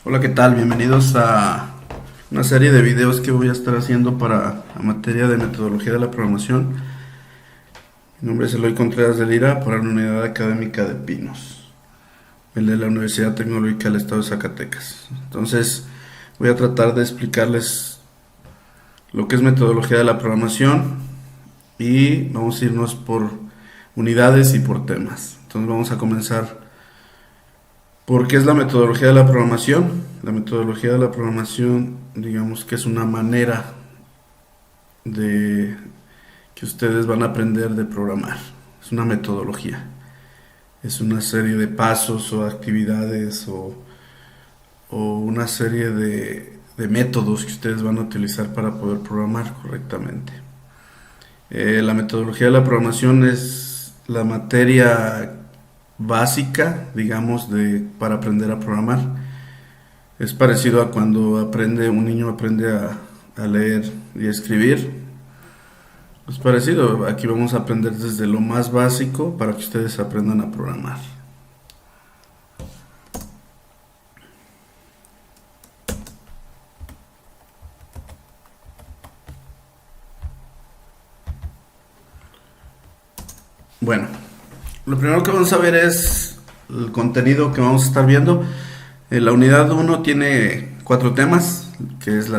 Hola, ¿qué tal? Bienvenidos a una serie de videos que voy a estar haciendo para la materia de metodología de la programación. Mi nombre es Eloy Contreras de Lira para la Unidad Académica de Pinos, el de la Universidad Tecnológica del Estado de Zacatecas. Entonces, voy a tratar de explicarles lo que es metodología de la programación y vamos a irnos por unidades y por temas. Entonces, vamos a comenzar. ¿Por qué es la metodología de la programación? La metodología de la programación, digamos que es una manera de que ustedes van a aprender de programar. Es una metodología. Es una serie de pasos o actividades o una serie de métodos que ustedes van a utilizar para poder programar correctamente. La metodología de la programación es la materia básica, digamos, para aprender a programar. Es parecido a cuando un niño aprende a leer y a escribir. Es parecido, aquí vamos a aprender desde lo más básico para que ustedes aprendan a programar. Bueno, lo primero que vamos a ver es el contenido que vamos a estar viendo. La unidad 1 tiene 4 temas, que es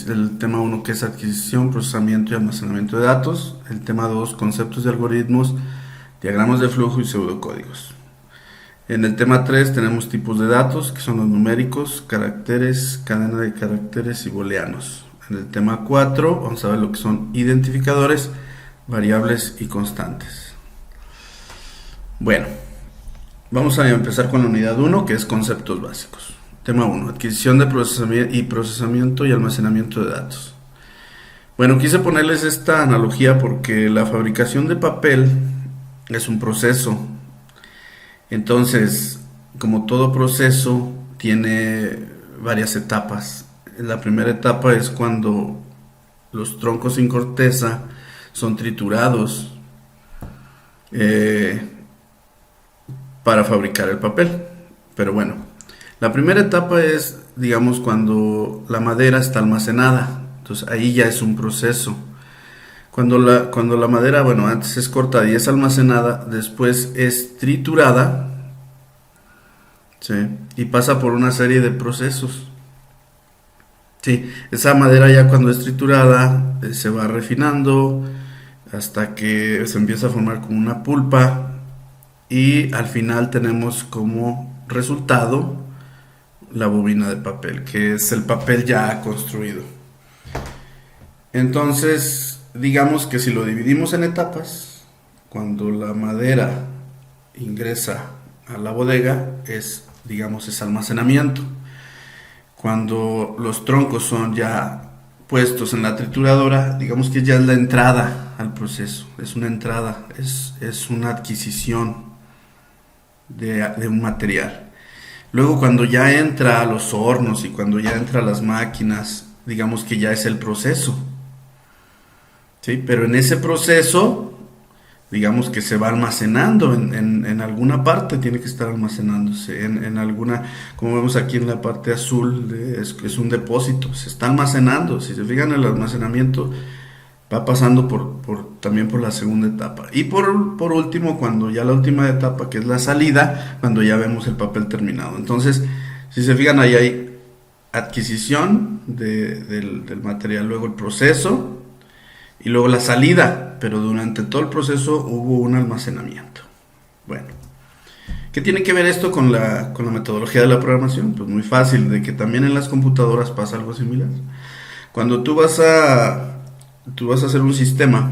el tema 1 que es adquisición, procesamiento y almacenamiento de datos. El tema 2, conceptos y algoritmos, diagramas de flujo y pseudocódigos. En el tema 3 tenemos tipos de datos, que son los numéricos, caracteres, cadena de caracteres y booleanos. En el tema 4 vamos a ver lo que son identificadores, variables y constantes. Bueno, vamos a empezar con la unidad 1, que es conceptos básicos. Tema 1, adquisición de procesamiento y almacenamiento de datos. Bueno, quise ponerles esta analogía porque la fabricación de papel es un proceso. Entonces, como todo proceso, tiene varias etapas. La primera etapa es cuando los troncos sin corteza son triturados para fabricar el papel. Pero bueno, la primera etapa es, digamos, cuando la madera está almacenada. Entonces ahí ya es un proceso. Cuando la madera, bueno, antes es cortada y es almacenada, después es triturada, ¿sí? Y pasa por una serie de procesos. Sí, esa madera ya cuando es triturada se va refinando hasta que se empieza a formar como una pulpa y al final tenemos como resultado la bobina de papel, que es el papel ya construido. Entonces, digamos que si lo dividimos en etapas, cuando la madera ingresa a la bodega es almacenamiento. Cuando los troncos son ya puestos en la trituradora, digamos que ya es la entrada al proceso, es una entrada, es una adquisición de un material. Luego cuando ya entra a los hornos y cuando ya entra a las máquinas, digamos que ya es el proceso. ¿Sí? Pero en ese proceso, digamos que se va almacenando en alguna parte, tiene que estar almacenándose, en alguna, como vemos aquí en la parte azul, es un depósito, se está almacenando. Si se fijan, el almacenamiento va pasando también por la segunda etapa. Y por último, cuando ya la última etapa, que es la salida, cuando ya vemos el papel terminado. Entonces, si se fijan, ahí hay adquisición del material, luego el proceso y luego la salida, pero durante todo el proceso hubo un almacenamiento. Bueno, ¿qué tiene que ver esto con la metodología de la programación? Pues muy fácil, de que también en las computadoras pasa algo similar. Cuando tú vas a hacer un sistema,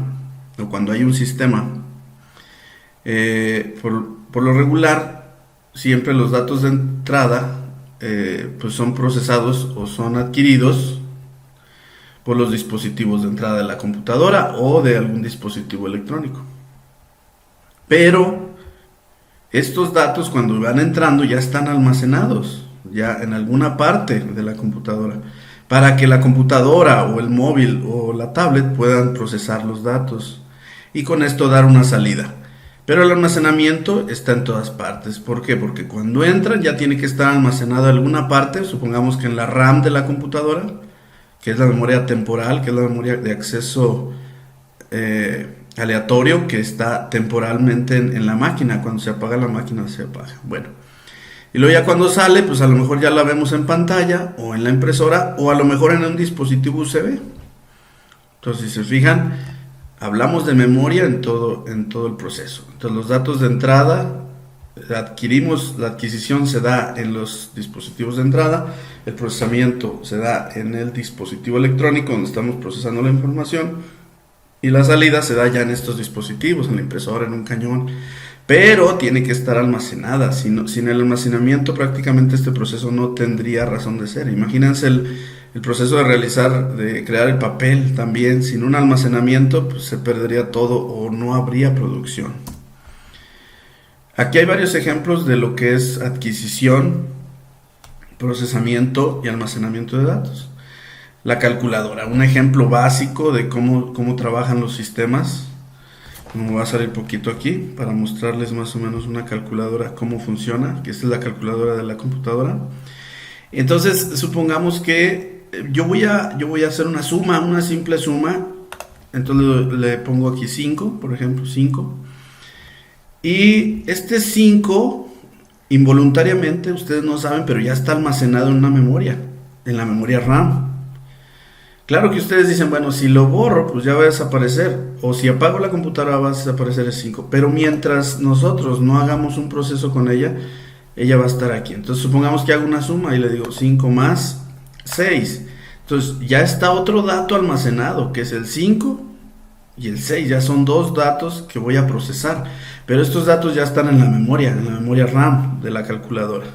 o cuando hay un sistema, por lo regular, siempre los datos de entrada pues son procesados o son adquiridos por los dispositivos de entrada de la computadora o de algún dispositivo electrónico. Pero estos datos, cuando van entrando, ya están almacenados ya en alguna parte de la computadora, para que la computadora o el móvil o la tablet puedan procesar los datos y con esto dar una salida. Pero el almacenamiento está en todas partes. ¿Por qué? Porque cuando entran ya tiene que estar almacenado en alguna parte, supongamos que en la RAM de la computadora, que es la memoria temporal, que es la memoria de acceso aleatorio, que está temporalmente en la máquina. Cuando se apaga la máquina se apaga. Bueno, y luego ya cuando sale, pues a lo mejor ya la vemos en pantalla o en la impresora o a lo mejor en un dispositivo USB. Entonces, si se fijan, hablamos de memoria en todo el proceso. Entonces, los datos de entrada, la adquisición se da en los dispositivos de entrada, el procesamiento se da en el dispositivo electrónico donde estamos procesando la información y la salida se da ya en estos dispositivos, en la impresora, en un cañón. Pero tiene que estar almacenada. Sin el almacenamiento prácticamente este proceso no tendría razón de ser. Imagínense el proceso de crear el papel también. Sin un almacenamiento pues se perdería todo o no habría producción. Aquí hay varios ejemplos de lo que es adquisición, procesamiento y almacenamiento de datos. La calculadora, un ejemplo básico de cómo trabajan los sistemas. Me voy a salir poquito aquí para mostrarles más o menos una calculadora, cómo funciona, que esta es la calculadora de la computadora. Entonces, supongamos que yo voy a hacer una suma, una simple suma. Entonces le pongo aquí 5, por ejemplo, 5. Y este 5, involuntariamente, ustedes no saben, pero ya está almacenado en una memoria, en la memoria RAM. Claro que ustedes dicen, bueno, si lo borro, pues ya va a desaparecer. O si apago la computadora va a desaparecer el 5. Pero mientras nosotros no hagamos un proceso con ella va a estar aquí. Entonces supongamos que hago una suma y le digo 5 más 6. Entonces ya está otro dato almacenado, que es el 5 y el 6. Ya son dos datos que voy a procesar. Pero estos datos ya están en la memoria RAM de la calculadora.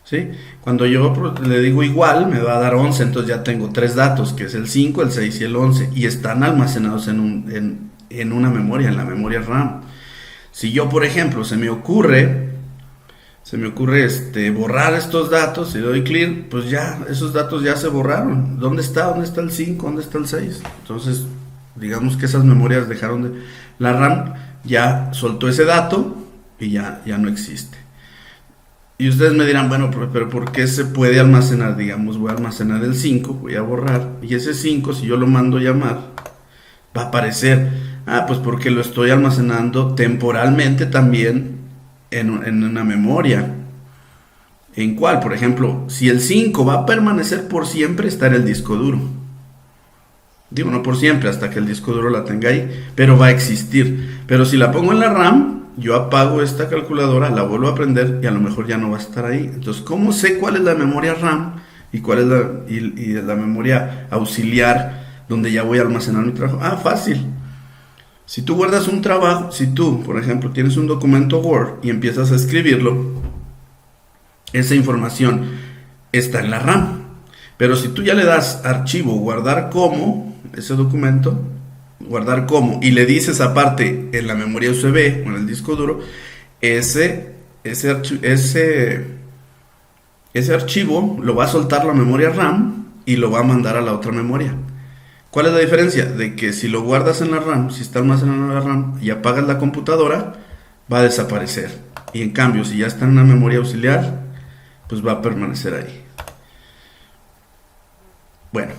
¿Sí? Cuando yo le digo igual, me va a dar 11, entonces ya tengo tres datos, que es el 5, el 6 y el 11, y están almacenados en una memoria, en la memoria RAM. Si yo, por ejemplo, se me ocurre borrar estos datos, y le doy clear, pues ya, esos datos ya se borraron. ¿Dónde está el 5? ¿Dónde está el 6? Entonces, digamos que esas memorias la RAM ya soltó ese dato y ya no existe. Y ustedes me dirán, bueno, pero ¿por qué se puede almacenar? Digamos, voy a almacenar el 5, voy a borrar, y ese 5, si yo lo mando llamar, va a aparecer. Pues porque lo estoy almacenando temporalmente también en una memoria. ¿En cuál? Por ejemplo, si el 5 va a permanecer por siempre, está en el disco duro. Digo, no por siempre, hasta que el disco duro la tenga ahí, pero va a existir. Pero si la pongo en la RAM, yo apago esta calculadora, la vuelvo a prender y a lo mejor ya no va a estar ahí. Entonces, ¿cómo sé cuál es la memoria RAM y cuál es la memoria auxiliar donde ya voy a almacenar mi trabajo? Fácil. Si tú guardas un trabajo, si tú, por ejemplo, tienes un documento Word y empiezas a escribirlo, esa información está en la RAM. Pero si tú ya le das archivo, guardar como, ese documento, guardar como, y le dices aparte en la memoria USB o en el disco duro, ese archivo lo va a soltar la memoria RAM y lo va a mandar a la otra memoria. ¿Cuál es la diferencia? De que si lo guardas en la RAM, si está almacenado en la RAM y apagas la computadora, va a desaparecer. Y en cambio, si ya está en una memoria auxiliar, pues va a permanecer ahí. Bueno,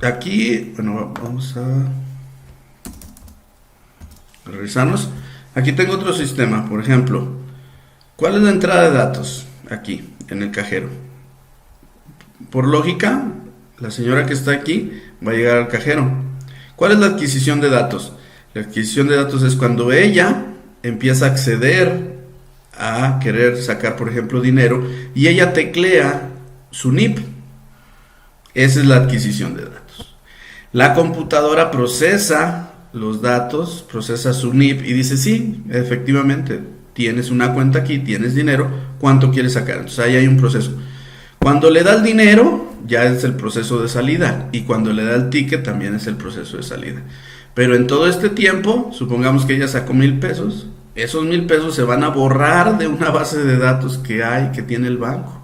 aquí, vamos a revisarnos. Aquí tengo otro sistema, por ejemplo, ¿cuál es la entrada de datos? Aquí, en el cajero. Por lógica, la señora que está aquí va a llegar al cajero. ¿Cuál es la adquisición de datos? La adquisición de datos es cuando ella empieza a acceder a querer sacar, por ejemplo, dinero, y ella teclea su NIP. Esa es la adquisición de datos. La computadora procesa los datos, procesa su NIP y dice, sí, efectivamente, tienes una cuenta aquí, tienes dinero, ¿cuánto quieres sacar? Entonces ahí hay un proceso. Cuando le da el dinero, ya es el proceso de salida, y cuando le da el ticket también es el proceso de salida. Pero en todo este tiempo, supongamos que ella sacó 1,000 pesos, esos 1,000 pesos se van a borrar de una base de datos que tiene el banco.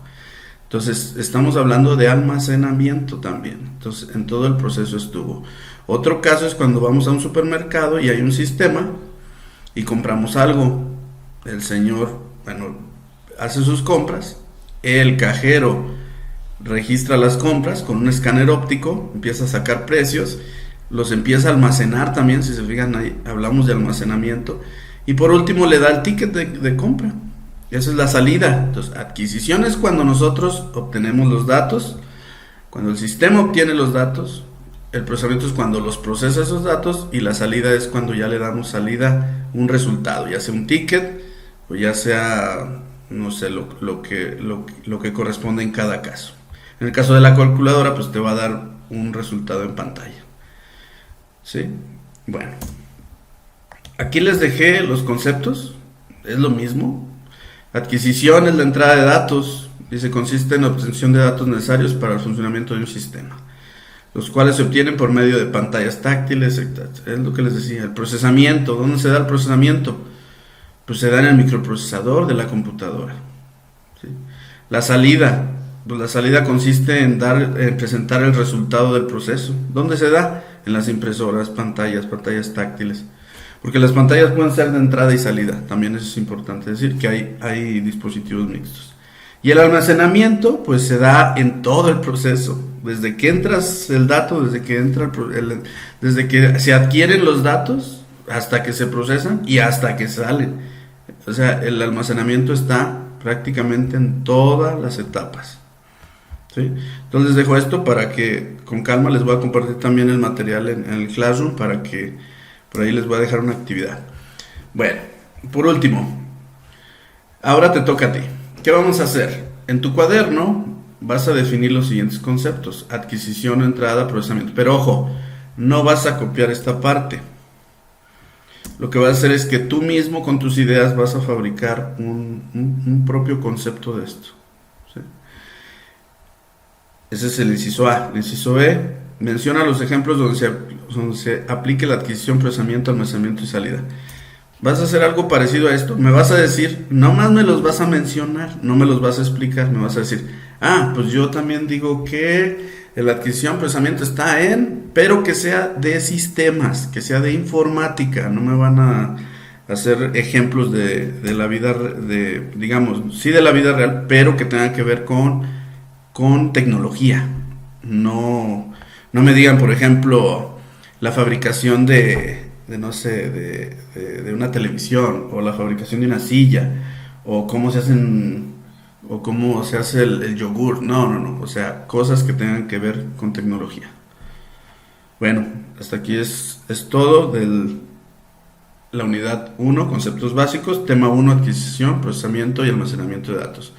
Entonces, estamos hablando de almacenamiento también. Entonces, en todo el proceso estuvo. Otro caso es cuando vamos a un supermercado y hay un sistema y compramos algo. El señor, bueno, hace sus compras, el cajero registra las compras con un escáner óptico, empieza a sacar precios, los empieza a almacenar también, si se fijan ahí hablamos de almacenamiento, y por último le da el ticket de compra. Esa es la salida. Entonces, adquisición es cuando nosotros obtenemos los datos, cuando el sistema obtiene los datos, el procesamiento es cuando los procesa esos datos, y la salida es cuando ya le damos salida un resultado, ya sea un ticket o ya sea, no sé, lo que corresponde en cada caso. En el caso de la calculadora, pues te va a dar un resultado en pantalla. ¿Sí? Bueno, aquí les dejé los conceptos, es lo mismo. Adquisición es la entrada de datos, dice, consiste en la obtención de datos necesarios para el funcionamiento de un sistema, los cuales se obtienen por medio de pantallas táctiles, etc. Es lo que les decía. El procesamiento, ¿dónde se da el procesamiento? Pues se da en el microprocesador de la computadora. ¿Sí? La salida, pues la salida consiste en presentar el resultado del proceso. ¿Dónde se da? En las impresoras, pantallas táctiles. Porque las pantallas pueden ser de entrada y salida, también eso es importante decir, que hay dispositivos mixtos. Y el almacenamiento, pues se da en todo el proceso, desde que entras el dato, desde que se adquieren los datos, hasta que se procesan y hasta que salen. O sea, el almacenamiento está prácticamente en todas las etapas. ¿Sí? Entonces les dejo esto para que con calma les voy a compartir también el material en el Classroom, para que por ahí les voy a dejar una actividad. Bueno, por último, ahora te toca a ti. ¿Qué vamos a hacer? En tu cuaderno vas a definir los siguientes conceptos: adquisición, entrada, procesamiento. Pero ojo, no vas a copiar esta parte. Lo que vas a hacer es que tú mismo con tus ideas vas a fabricar un propio concepto de esto. ¿Sí? Ese es el inciso A. El inciso B menciona los ejemplos donde se aplique la adquisición, procesamiento, almacenamiento y salida. Vas a hacer algo parecido a esto. Me vas a decir, no más me los vas a mencionar, no me los vas a explicar, me vas a decir, pues yo también digo que la adquisición, procesamiento está pero que sea de sistemas, que sea de informática. No me van a hacer ejemplos de la vida, digamos, sí de la vida real, pero que tengan que ver con tecnología. No me digan, por ejemplo, la fabricación de una televisión, o la fabricación de una silla, o cómo se hace el yogur. No, o sea, cosas que tengan que ver con tecnología. Bueno, hasta aquí es todo de la unidad 1, conceptos básicos, tema 1, adquisición, procesamiento y almacenamiento de datos.